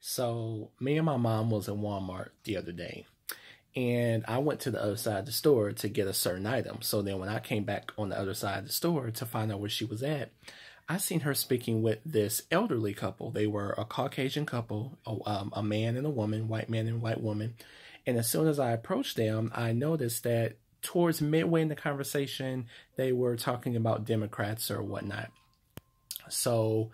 So me and my mom was in Walmart the other day, and I went to the other side of the store to get a certain item. So then when I came back on the other side of the store to find out where she was at, I seen her speaking with this elderly couple. They were a Caucasian couple, a man and a woman, white man and white woman. And as soon as I approached them, I noticed that towards midway in the conversation, they were talking about Democrats or whatnot. So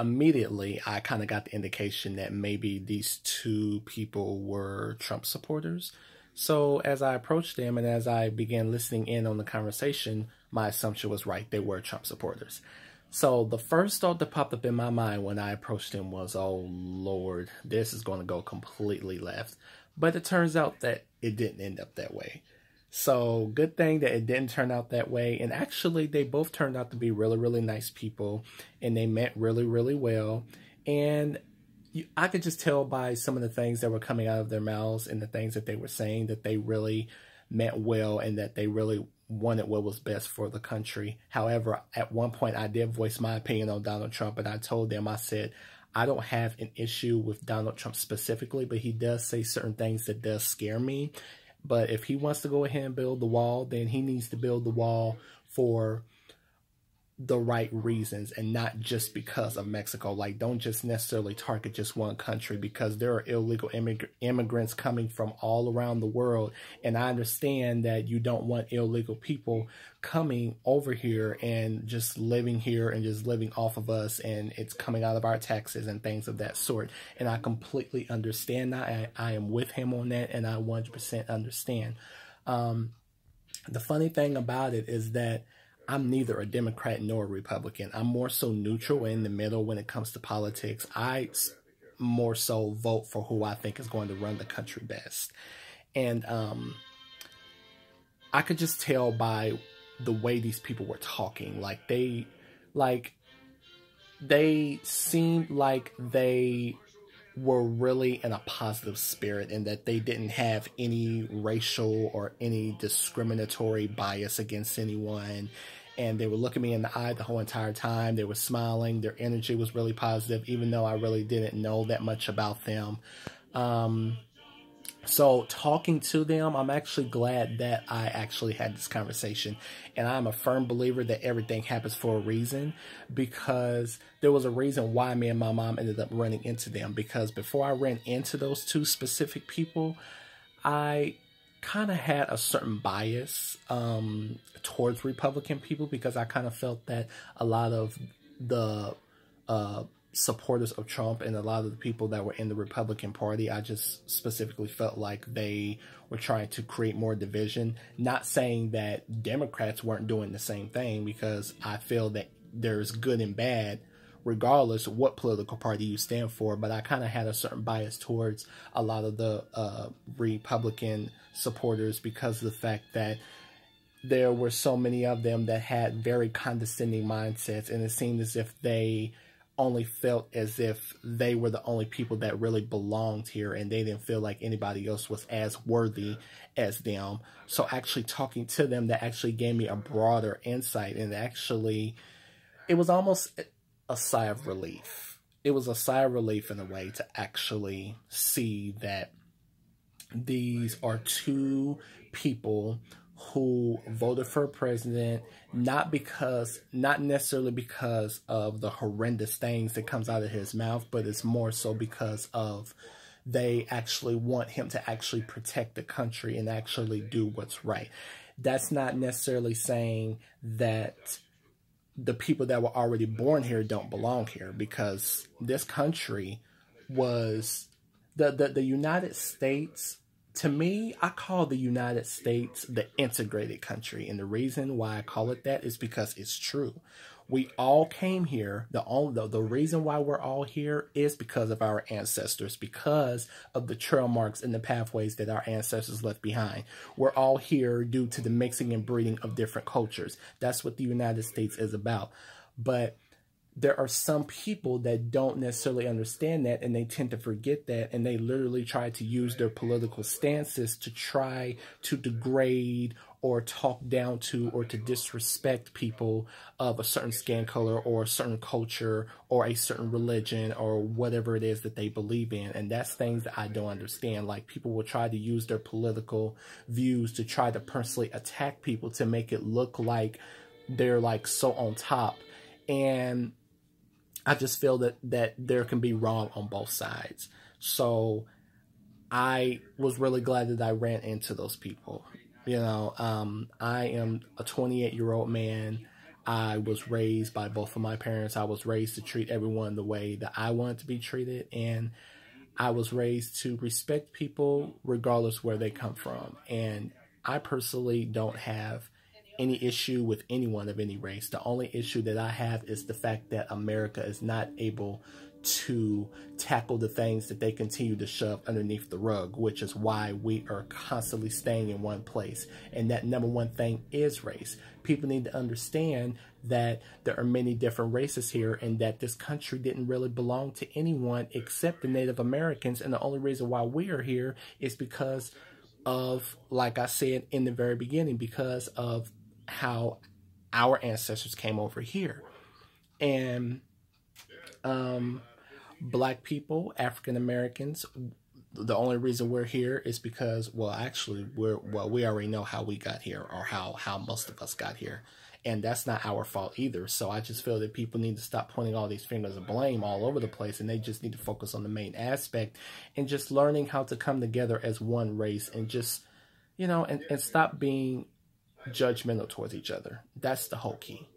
immediately I kind of got the indication that maybe these two people were Trump supporters. So as I approached them and as I began listening in on the conversation, my assumption was right. They were Trump supporters. So the first thought that popped up in my mind when I approached them was, oh Lord, this is going to go completely left. But it turns out that it didn't end up that way. So good thing that it didn't turn out that way. And actually, they both turned out to be really, really nice people. And they meant really, really well. And I could just tell by some of the things that were coming out of their mouths and the things that they were saying that they really meant well and that they really wanted what was best for the country. However, at one point, I did voice my opinion on Donald Trump. And I told them, I said, I don't have an issue with Donald Trump specifically, but he does say certain things that does scare me. But if he wants to go ahead and build the wall, then he needs to build the wall for the right reasons and not just because of Mexico. Like, don't just necessarily target just one country, because there are illegal immigrants coming from all around the world. And I understand that you don't want illegal people coming over here and just living here and just living off of us, and it's coming out of our taxes and things of that sort. And I completely understand that. I am with him on that, and I 100% understand. The funny thing about it is that I'm neither a Democrat nor a Republican. I'm more so neutral in the middle when it comes to politics. I more so vote for who I think is going to run the country best. And I could just tell by the way these people were talking. They seemed like they were really in a positive spirit and that they didn't have any racial or any discriminatory bias against anyone. And they were looking me in the eye the whole entire time. They were smiling. Their energy was really positive, even though I really didn't know that much about them. So talking to them, I'm actually glad that I actually had this conversation. And I'm a firm believer that everything happens for a reason, because there was a reason why me and my mom ended up running into them. Because before I ran into those two specific people, I kind of had a certain bias towards Republican people, because I kind of felt that a lot of the supporters of Trump and a lot of the people that were in the Republican Party, I just specifically felt like they were trying to create more division. Not saying that Democrats weren't doing the same thing, because I feel that there's good and bad regardless of what political party you stand for, but I kind of had a certain bias towards a lot of the Republican supporters because of the fact that there were so many of them that had very condescending mindsets, and it seemed as if they only felt as if they were the only people that really belonged here, and they didn't feel like anybody else was as worthy as them. So actually talking to them, that actually gave me a broader insight, and actually it was almost a sigh of relief. It was a sigh of relief in a way to actually see that these are two people who voted for a president, not necessarily because of the horrendous things that comes out of his mouth, but it's more so because of they actually want him to actually protect the country and actually do what's right. That's not necessarily saying that the people that were already born here don't belong here, because this country was the United States. To me, I call the United States the integrated country. And the reason why I call it that is because it's true. We all came here. The reason why we're all here is because of our ancestors, because of the trail marks and the pathways that our ancestors left behind. We're all here due to the mixing and breeding of different cultures. That's what the United States is about. But there are some people that don't necessarily understand that, and they tend to forget that, and they literally try to use their political stances to try to degrade or talk down to or to disrespect people of a certain skin color or a certain culture or a certain religion or whatever it is that they believe in. And that's things that I don't understand. Like, people will try to use their political views to try to personally attack people to make it look like they're like so on top. And I just feel that there can be wrong on both sides. So I was really glad that I ran into those people. You know, I am a 28-year-old man. I was raised by both of my parents. I was raised to treat everyone the way that I wanted to be treated. And I was raised to respect people regardless where they come from. And I personally don't have any issue with anyone of any race. The only issue that I have is the fact that America is not able to tackle the things that they continue to shove underneath the rug, which is why we are constantly staying in one place. And that number one thing is race. People need to understand that there are many different races here and that this country didn't really belong to anyone except the Native Americans. And the only reason why we are here is because of, like I said in the very beginning, because of how our ancestors came over here. And Black people, African Americans, the only reason we're here is because, well, actually, we already know how we got here, or how most of us got here. And that's not our fault either. So I just feel that people need to stop pointing all these fingers of blame all over the place, and they just need to focus on the main aspect and just learning how to come together as one race and just, you know, and stop being judgmental towards each other. That's the whole key.